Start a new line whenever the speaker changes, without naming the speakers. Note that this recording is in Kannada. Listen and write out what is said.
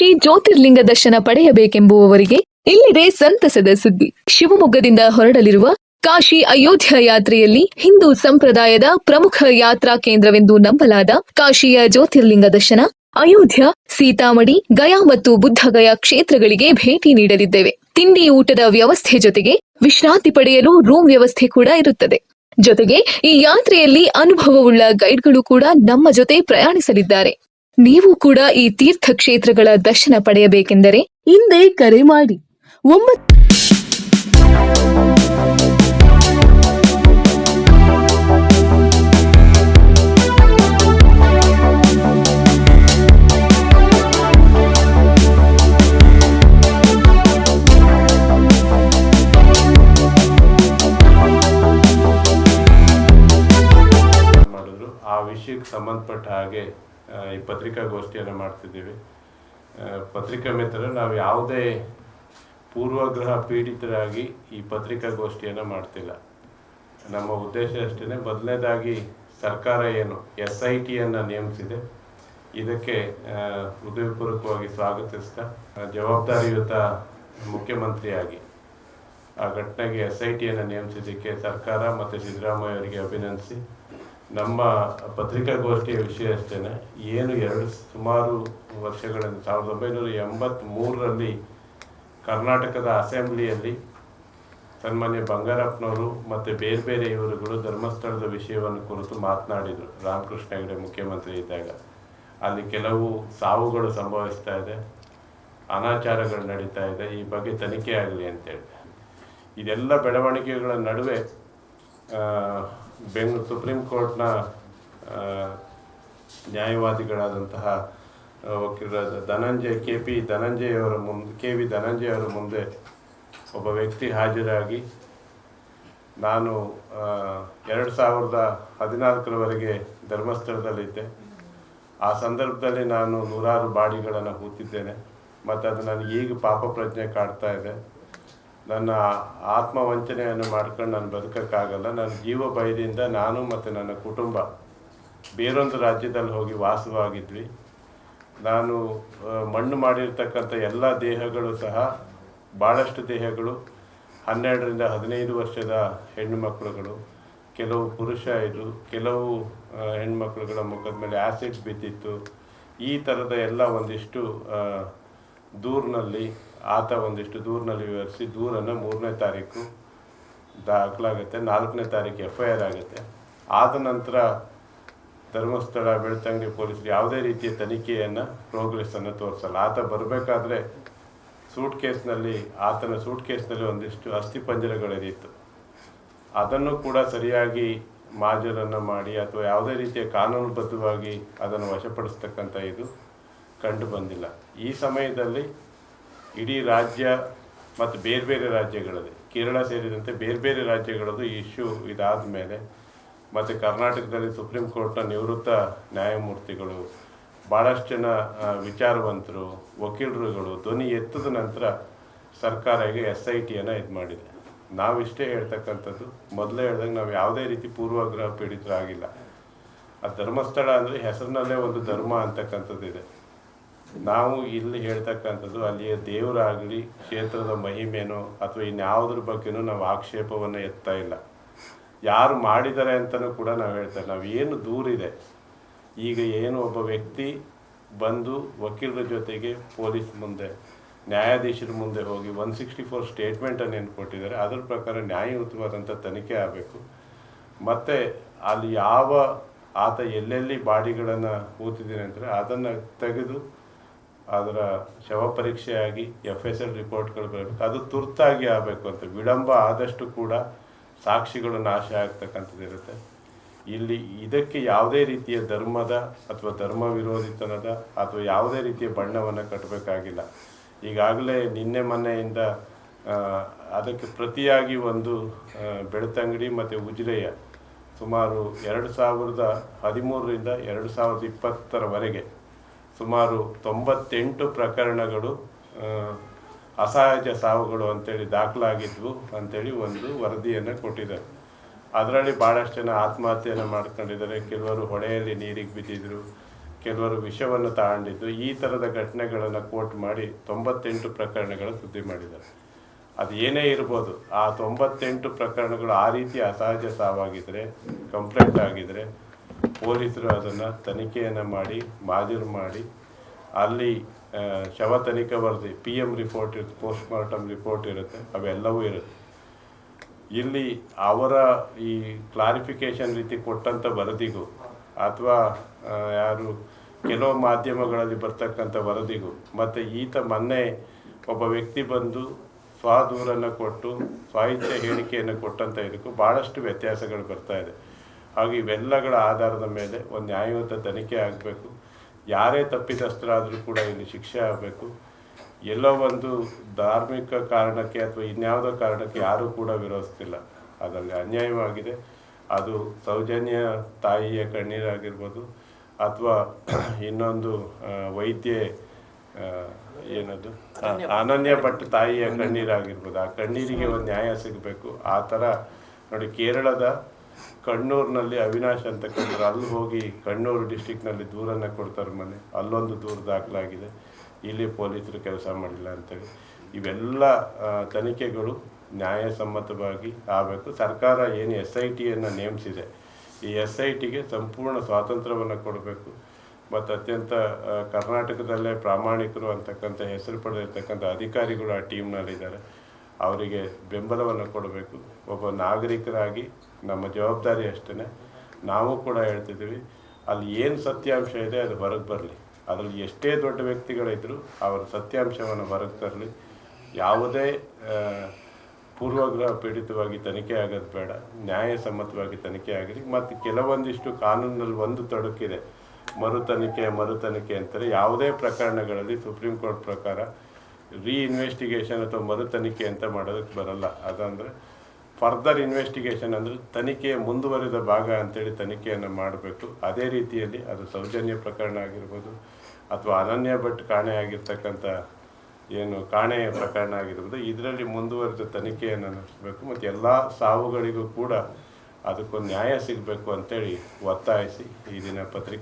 ಕಾಶಿ ಜ್ಯೋತಿರ್ಲಿಂಗ ದರ್ಶನ ಪಡೆಯಬೇಕೆಂಬುವವರಿಗೆ ಇಲ್ಲಿದೆ ಸಂತಸದ ಸುದ್ದಿ. ಶಿವಮೊಗ್ಗದಿಂದ ಹೊರಡಲಿರುವ ಕಾಶಿ ಅಯೋಧ್ಯ ಯಾತ್ರೆಯಲ್ಲಿ ಹಿಂದೂ ಸಂಪ್ರದಾಯದ ಪ್ರಮುಖ ಯಾತ್ರಾ ಕೇಂದ್ರವೆಂದು ನಂಬಲಾದ ಕಾಶಿಯ ಜ್ಯೋತಿರ್ಲಿಂಗ ದರ್ಶನ, ಅಯೋಧ್ಯ, ಸೀತಾಮಡಿ, ಗಯಾ ಮತ್ತು ಬುದ್ಧಗಯಾ ಕ್ಷೇತ್ರಗಳಿಗೆ ಭೇಟಿ ನೀಡಲಿದ್ದೇವೆ. ತಿಂಡಿ ಊಟದ ವ್ಯವಸ್ಥೆ ಜೊತೆಗೆ ವಿಶ್ರಾಂತಿ ಪಡೆಯಲು ರೂಮ್ ವ್ಯವಸ್ಥೆ ಕೂಡ ಇರುತ್ತದೆ. ಜೊತೆಗೆ ಈ ಯಾತ್ರೆಯಲ್ಲಿ ಅನುಭವವುಳ್ಳ ಗೈಡ್ಗಳು ಕೂಡ ನಮ್ಮ ಜೊತೆ ಪ್ರಯಾಣಿಸಲಿದ್ದಾರೆ. ನೀವು ಕೂಡ ಈ ತೀರ್ಥ ಕ್ಷೇತ್ರಗಳ ದರ್ಶನ ಪಡೆಯಬೇಕೆಂದರೆ ಹಿಂದೆ ಕರೆ ಮಾಡಿ.
ಆ ವಿಷಯಕ್ಕೆ ಸಂಬಂಧಪಟ್ಟ ಹಾಗೆ ಈ ಪತ್ರಿಕಾಗೋಷ್ಠಿಯನ್ನು ಮಾಡ್ತಿದ್ದೀವಿ. ಪತ್ರಿಕಾ ಮಿತ್ರರು ನಾವು ಯಾವುದೇ ಪೂರ್ವಗ್ರಹ ಪೀಡಿತರಾಗಿ ಈ ಪತ್ರಿಕಾಗೋಷ್ಠಿಯನ್ನು ಮಾಡ್ತಿಲ್ಲ. ನಮ್ಮ ಉದ್ದೇಶ ಅಷ್ಟೇ. ಮೊದಲನೇದಾಗಿ ಸರ್ಕಾರ ಏನು SITಯನ್ನು ನೇಮಿಸಿದೆ, ಇದಕ್ಕೆ ಹೃದಯಪೂರ್ವಕವಾಗಿ ಸ್ವಾಗತಿಸ್ತಾ ಜವಾಬ್ದಾರಿಯುತ ಮುಖ್ಯಮಂತ್ರಿಯಾಗಿ ಆ ಘಟನೆಗೆ SITಯನ್ನು ನೇಮಿಸಿದ್ದಕ್ಕೆ ಸರ್ಕಾರ ಮತ್ತು ಸಿದ್ದರಾಮಯ್ಯ ಅವರಿಗೆ ಅಭಿನಂದಿಸಿ, ನಮ್ಮ ಪತ್ರಿಕಾಗೋಷ್ಠಿಯ ವಿಷಯ ಅಷ್ಟೇ. ಏನು ಸುಮಾರು ವರ್ಷಗಳಿಂದ 1983ರಲ್ಲಿ ಕರ್ನಾಟಕದ ಅಸೆಂಬ್ಲಿಯಲ್ಲಿ ಸನ್ಮಾನ್ಯ ಬಂಗಾರಪ್ಪನವರು ಮತ್ತು ಬೇರೆ ಬೇರೆ ಇವರುಗಳು ಧರ್ಮಸ್ಥಳದ ವಿಷಯವನ್ನು ಕುರಿತು ಮಾತನಾಡಿದರು. ರಾಮಕೃಷ್ಣ ಹೆಗಡೆ ಮುಖ್ಯಮಂತ್ರಿ ಇದ್ದಾಗ ಅಲ್ಲಿ ಕೆಲವು ಸಾವುಗಳು ಸಂಭವಿಸ್ತಾ ಇದೆ, ಅನಾಚಾರಗಳು ನಡೀತಾ ಇದೆ, ಈ ಬಗ್ಗೆ ತನಿಖೆ ಆಗಲಿ ಅಂತೇಳಿ. ಇದೆಲ್ಲ ಬೆಳವಣಿಗೆಗಳ ನಡುವೆ ಸುಪ್ರೀಂ ಕೋರ್ಟ್ನ ನ್ಯಾಯವಾದಿಗಳಾದಂತಹ ವಕೀಲರಾದ KV ಧನಂಜಯ ಅವರ ಮುಂದೆ ಒಬ್ಬ ವ್ಯಕ್ತಿ ಹಾಜರಾಗಿ, ನಾನು 2014ರವರೆಗೆ ಧರ್ಮಸ್ಥಳದಲ್ಲಿದ್ದೆ. ಆ ಸಂದರ್ಭದಲ್ಲಿ ನಾನು ನೂರಾರು ಬಾಡಿಗಳನ್ನು ಹೂತಿದ್ದೇನೆ ಮತ್ತು ಅದು ನನಗೆ ಈಗ ಪಾಪ ಪ್ರಜ್ಞೆ ಕಾಡ್ತಾ ಇದೆ. ನನ್ನ ಆತ್ಮವಂಚನೆಯನ್ನು ಮಾಡ್ಕೊಂಡು ನಾನು ಬದುಕೋಕ್ಕಾಗಲ್ಲ. ನನ್ನ ಜೀವ ಭಯದಿಂದ ನಾನು ಮತ್ತು ನನ್ನ ಕುಟುಂಬ ಬೇರೊಂದು ರಾಜ್ಯದಲ್ಲಿ ಹೋಗಿ ವಾಸವಾಗಿದ್ವಿ. ನಾನು ಮಣ್ಣು ಮಾಡಿರ್ತಕ್ಕಂಥ ಎಲ್ಲ ದೇಹಗಳು ಸಹ, ಭಾಳಷ್ಟು ದೇಹಗಳು 12ರಿಂದ 15 ವರ್ಷದ ಹೆಣ್ಣು ಮಕ್ಕಳುಗಳು, ಕೆಲವು ಪುರುಷ ಇದ್ದರು, ಕೆಲವು ಹೆಣ್ಮಕ್ಳುಗಳ ಮುಖದ ಮೇಲೆ ಆ್ಯಸಿಡ್ ಬಿದ್ದಿತ್ತು. ಈ ಥರದ ಎಲ್ಲ ಒಂದಿಷ್ಟು ಒಂದಿಷ್ಟು ದೂರಿನಲ್ಲಿ ವಿವರಿಸಿ ದೂರನ್ನು 3ನೇ ತಾರೀಕು ದಾಖಲಾಗುತ್ತೆ, 4ನೇ ತಾರೀಕು FIR ಆಗುತ್ತೆ. ಆದ ನಂತರ ಧರ್ಮಸ್ಥಳ ಬೆಳ್ತಂಗಡಿ ಪೊಲೀಸರು ಯಾವುದೇ ರೀತಿಯ ತನಿಖೆಯನ್ನು ಪ್ರೋಗ್ರೆಸ್ಸನ್ನು ತೋರಿಸಲ್ಲ. ಆತ ಬರಬೇಕಾದ್ರೆ ಆತನ ಸೂಟ್ ಕೇಸ್ನಲ್ಲಿ ಒಂದಿಷ್ಟು ಅಸ್ಥಿಪಂಜರಗಳಿತ್ತು. ಅದನ್ನು ಕೂಡ ಸರಿಯಾಗಿ ಮಾಜರನ್ನು ಮಾಡಿ ಅಥವಾ ಯಾವುದೇ ರೀತಿಯ ಕಾನೂನುಬದ್ಧವಾಗಿ ಅದನ್ನು ವಶಪಡಿಸ್ತಕ್ಕಂಥ ಇದು ಕಂಡು ಬಂದಿಲ್ಲ. ಈ ಸಮಯದಲ್ಲಿ ಇಡೀ ರಾಜ್ಯ ಮತ್ತು ಬೇರೆ ಬೇರೆ ರಾಜ್ಯಗಳಲ್ಲಿ, ಕೇರಳ ಸೇರಿದಂತೆ ಬೇರೆ ಬೇರೆ ರಾಜ್ಯಗಳದ್ದು ಇಶ್ಯೂ ಇದಾದ ಮೇಲೆ ಮತ್ತು ಕರ್ನಾಟಕದಲ್ಲಿ ಸುಪ್ರೀಂ ಕೋರ್ಟ್ನ ನಿವೃತ್ತ ನ್ಯಾಯಮೂರ್ತಿಗಳು, ಭಾಳಷ್ಟು ಜನ ವಿಚಾರವಂತರು, ವಕೀಲರುಗಳು ಧ್ವನಿ ಎತ್ತದ ನಂತರ ಸರ್ಕಾರ ಈಗ SITಯನ್ನು ಇದು ಮಾಡಿದೆ. ನಾವಿಷ್ಟೇ ಹೇಳ್ತಕ್ಕಂಥದ್ದು, ಮೊದಲೇ ಹೇಳ್ದಂಗೆ ನಾವು ಯಾವುದೇ ರೀತಿ ಪೂರ್ವಗ್ರಹ ಪೀಡಿತರಾಗಿಲ್ಲ. ಆ ಧರ್ಮಸ್ಥಳ ಅಂದರೆ ಹೆಸರಿನಲ್ಲೇ ಒಂದು ಧರ್ಮ ಅಂತಕ್ಕಂಥದ್ದಿದೆ. ನಾವು ಇಲ್ಲಿ ಹೇಳ್ತಕ್ಕಂಥದ್ದು ಅಲ್ಲಿಯ ದೇವರಾಗಲಿ, ಕ್ಷೇತ್ರದ ಮಹಿಮೆನೋ ಅಥವಾ ಇನ್ಯಾವುದ್ರ ಬಗ್ಗೆನೂ ನಾವು ಆಕ್ಷೇಪವನ್ನು ಎತ್ತಾ ಇಲ್ಲ. ಯಾರು ಮಾಡಿದ್ದಾರೆ ಅಂತಲೂ ಕೂಡ ನಾವು ಹೇಳ್ತಾರೆ. ನಾವು ಏನು ದೂರಿದೆ, ಈಗ ಏನು ಒಬ್ಬ ವ್ಯಕ್ತಿ ಬಂದು ವಕೀಲರ ಜೊತೆಗೆ ಪೊಲೀಸ್ ಮುಂದೆ, ನ್ಯಾಯಾಧೀಶರ ಮುಂದೆ ಹೋಗಿ 164 ಸ್ಟೇಟ್ಮೆಂಟನ್ನು ಏನು ಕೊಟ್ಟಿದ್ದಾರೆ, ಅದರ ಪ್ರಕಾರ ನ್ಯಾಯಯುತವಾದಂಥ ತನಿಖೆ ಆಗಬೇಕು. ಮತ್ತು ಅಲ್ಲಿ ಆತ ಎಲ್ಲೆಲ್ಲಿ ಬಾಡಿಗಳನ್ನು ಹೂತಿದ್ದೀನಿ ಅಂದರೆ ಅದನ್ನು ತೆಗೆದು ಅದರ ಶವ ಪರೀಕ್ಷೆಯಾಗಿ FSL ರಿಪೋರ್ಟ್ಗಳು ಬರಬೇಕು. ಅದು ತುರ್ತಾಗಿ ಆಗಬೇಕು ಅಂತ. ವಿಳಂಬ ಆದಷ್ಟು ಕೂಡ ಸಾಕ್ಷಿಗಳು ನಾಶ ಆಗ್ತಕ್ಕಂಥದ್ದಿರುತ್ತೆ. ಇಲ್ಲಿ ಇದಕ್ಕೆ ಯಾವುದೇ ರೀತಿಯ ಧರ್ಮದ ಅಥವಾ ಧರ್ಮ ವಿರೋಧಿತನದ ಅಥವಾ ಯಾವುದೇ ರೀತಿಯ ಬಣ್ಣವನ್ನು ಕಟ್ಟಬೇಕಾಗಿಲ್ಲ. ಈಗಾಗಲೇ ಮೊನ್ನೆಯಿಂದ ಅದಕ್ಕೆ ಪ್ರತಿಯಾಗಿ ಒಂದು ಬೆಳ್ತಂಗಡಿ ಮತ್ತು ಉಜಿರೆಯ ಸುಮಾರು 2013ರಿಂದ 2020ರವರೆಗೆ ಸುಮಾರು 98 ಪ್ರಕರಣಗಳು ಅಸಹಜ ಸಾವುಗಳು ಅಂತೇಳಿ ದಾಖಲಾಗಿದ್ವು ಅಂತೇಳಿ ಒಂದು ವರದಿಯನ್ನು ಕೊಟ್ಟಿದ್ದಾರೆ. ಅದರಲ್ಲಿ ಭಾಳಷ್ಟು ಜನ ಆತ್ಮಹತ್ಯೆಯನ್ನು ಮಾಡ್ಕೊಂಡಿದ್ದಾರೆ. ಕೆಲವರು ಹೊಳೆಯಲ್ಲಿ ನೀರಿಗೆ ಬಿದ್ದಿದ್ರು, ಕೆಲವರು ವಿಷವನ್ನು ತಗೊಂಡಿದ್ದು ಈ ಥರದ ಘಟನೆಗಳನ್ನು ಕೋಟ್ ಮಾಡಿ 98 ಪ್ರಕರಣಗಳ ಸುದ್ದಿ ಮಾಡಿದ್ದಾರೆ. ಅದು ಏನೇ ಇರ್ಬೋದು, ಆ 98 ಪ್ರಕರಣಗಳು ಆ ರೀತಿ ಅಸಹಜ ಸಾವಾಗಿದ್ದರೆ, ಕಂಪ್ಲೇಂಟ್ ಆಗಿದ್ದರೆ ಪೊಲೀಸರು ಅದನ್ನು ತನಿಖೆಯನ್ನು ಮಾಡಿ ಮಾಜೂರು ಮಾಡಿ ಅಲ್ಲಿ ಶವ ತನಿಖಾ ವರದಿ PM ರಿಪೋರ್ಟ್ ಇರುತ್ತೆ, ಪೋಸ್ಟ್ ಮಾರ್ಟಮ್ ರಿಪೋರ್ಟ್ ಇರುತ್ತೆ, ಅವೆಲ್ಲವೂ ಇರುತ್ತೆ. ಇಲ್ಲಿ ಅವರ ಈ ಕ್ಲಾರಿಫಿಕೇಶನ್ ರೀತಿ ಕೊಟ್ಟಂಥ ವರದಿಗೂ ಅಥವಾ ಯಾರು ಕೆಲವು ಮಾಧ್ಯಮಗಳಲ್ಲಿ ಬರ್ತಕ್ಕಂಥ ವರದಿಗೂ ಮತ್ತು ಈತ ಮೊನ್ನೆ ಒಬ್ಬ ವ್ಯಕ್ತಿ ಬಂದು ಸ್ವದೂರನ್ನು ಕೊಟ್ಟು ಸ್ವಇಚ್ಛೆ ಹೇಳಿಕೆಯನ್ನು ಕೊಟ್ಟಂಥ ಇದಕ್ಕೂ ಭಾಳಷ್ಟು ವ್ಯತ್ಯಾಸಗಳು ಬರ್ತಾ ಇದೆ. ಹಾಗೂ ಇವೆಲ್ಲಗಳ ಆಧಾರದ ಮೇಲೆ ಒಂದು ನ್ಯಾಯಯುತ ತನಿಖೆ ಆಗಬೇಕು. ಯಾರೇ ತಪ್ಪಿತಸ್ಥರಾದರೂ ಕೂಡ ಇಲ್ಲಿ ಶಿಕ್ಷೆ ಆಗಬೇಕು. ಎಲ್ಲೋ ಒಂದು ಧಾರ್ಮಿಕ ಕಾರಣಕ್ಕೆ ಅಥವಾ ಇನ್ಯಾವುದೋ ಕಾರಣಕ್ಕೆ ಯಾರೂ ಕೂಡ ವಿರೋಧಿಸ್ತಿಲ್ಲ. ಅದರಲ್ಲಿ ಅನ್ಯಾಯವಾಗಿದೆ. ಅದು ಸೌಜನ್ಯ ತಾಯಿಯ ಕಣ್ಣೀರಾಗಿರ್ಬೋದು ಅಥವಾ ಇನ್ನೊಂದು ವೈದ್ಯೆ ಏನದು ಅನನ್ಯ ಭಟ್ ತಾಯಿಯ ಕಣ್ಣೀರಾಗಿರ್ಬೋದು. ಆ ಕಣ್ಣೀರಿಗೆ ಒಂದು ನ್ಯಾಯ ಸಿಗಬೇಕು. ಆ ಥರ ನೋಡಿ, ಕೇರಳದ ಕಣ್ಣೂರಿನಲ್ಲಿ ಅವಿನಾಶ್ ಅಂತಕ್ಕಂಥವ್ರು ಅಲ್ಲಿ ಹೋಗಿ ಕಣ್ಣೂರು ಡಿಸ್ಟಿಕ್ನಲ್ಲಿ ದೂರನ್ನು ಕೊಡ್ತಾರೆ. ಮನೆ ಅಲ್ಲೊಂದು ದೂರು ದಾಖಲಾಗಿದೆ. ಇಲ್ಲಿ ಪೊಲೀಸರು ಕೆಲಸ ಮಾಡಿಲ್ಲ ಅಂತೇಳಿ. ಇವೆಲ್ಲ ತನಿಖೆಗಳು ನ್ಯಾಯಸಮ್ಮತವಾಗಿ ಆಗಬೇಕು. ಸರ್ಕಾರ ಏನು SITಯನ್ನು ನೇಮಿಸಿದೆ, ಈ SITಗೆ ಸಂಪೂರ್ಣ ಸ್ವಾತಂತ್ರ್ಯವನ್ನು ಕೊಡಬೇಕು. ಮತ್ತು ಅತ್ಯಂತ ಕರ್ನಾಟಕದಲ್ಲೇ ಪ್ರಾಮಾಣಿಕರು ಅಂತಕ್ಕಂಥ ಹೆಸರು ಪಡೆದಿರ್ತಕ್ಕಂಥ ಅಧಿಕಾರಿಗಳು ಆ ಟೀಮ್ನಲ್ಲಿದ್ದಾರೆ. ಅವರಿಗೆ ಬೆಂಬಲವನ್ನು ಕೊಡಬೇಕು. ಒಬ್ಬ ನಾಗರಿಕರಾಗಿ ನಮ್ಮ ಜವಾಬ್ದಾರಿ ಅಷ್ಟೇ. ನಾವು ಕೂಡ ಹೇಳ್ತಿದ್ದೀವಿ, ಅಲ್ಲಿ ಏನು ಸತ್ಯಾಂಶ ಇದೆ ಅದು ಹೊರಗೆ ಬರಲಿ. ಅದರಲ್ಲಿ ಎಷ್ಟೇ ದೊಡ್ಡ ವ್ಯಕ್ತಿಗಳಿದ್ದರೂ ಅವರ ಸತ್ಯಾಂಶವನ್ನು ಹೊರಗೆ ತರಲಿ. ಯಾವುದೇ ಪೂರ್ವಗ್ರಹ ಪೀಡಿತವಾಗಿ ತನಿಖೆ ಆಗೋದು ಬೇಡ, ನ್ಯಾಯಸಮ್ಮತವಾಗಿ ತನಿಖೆ ಆಗಲಿ. ಮತ್ತು ಕೆಲವೊಂದಿಷ್ಟು ಕಾನೂನಲ್ಲಿ ಒಂದು ತೊಡಕಿದೆ, ಮರು ತನಿಖೆ ಅಂತಾರೆ. ಯಾವುದೇ ಪ್ರಕರಣಗಳಲ್ಲಿ ಸುಪ್ರೀಂ ಕೋರ್ಟ್ ಪ್ರಕಾರ ಇನ್ವೆಸ್ಟಿಗೇಷನ್ ಅಥವಾ ಮರು ತನಿಖೆ ಅಂತ ಮಾಡೋದಕ್ಕೆ ಬರಲ್ಲ. ಅದಂದರೆ ಫರ್ದರ್ ಇನ್ವೆಸ್ಟಿಗೇಷನ್ ಅಂದರೆ ತನಿಖೆಯ ಮುಂದುವರಿದ ಭಾಗ ಅಂತೇಳಿ ತನಿಖೆಯನ್ನು ಮಾಡಬೇಕು. ಅದೇ ರೀತಿಯಲ್ಲಿ ಅದು ಸೌಜನ್ಯ ಪ್ರಕರಣ ಆಗಿರ್ಬೋದು ಅಥವಾ ಅನನ್ಯ ಭಟ್ ಕಾಣೆ ಆಗಿರ್ತಕ್ಕಂಥ ಏನು ಕಾಣೆ ಪ್ರಕರಣ ಆಗಿರ್ಬೋದು, ಇದರಲ್ಲಿ ಮುಂದುವರಿದ ತನಿಖೆಯನ್ನು ನಡೆಸಬೇಕು. ಮತ್ತು ಎಲ್ಲ ಸಾವುಗಳಿಗೂ ಕೂಡ ಅದಕ್ಕೊಂದು ನ್ಯಾಯ ಸಿಗಬೇಕು ಅಂತೇಳಿ ಒತ್ತಾಯಿಸಿ ಈ ದಿನ ಪತ್ರಿಕಾ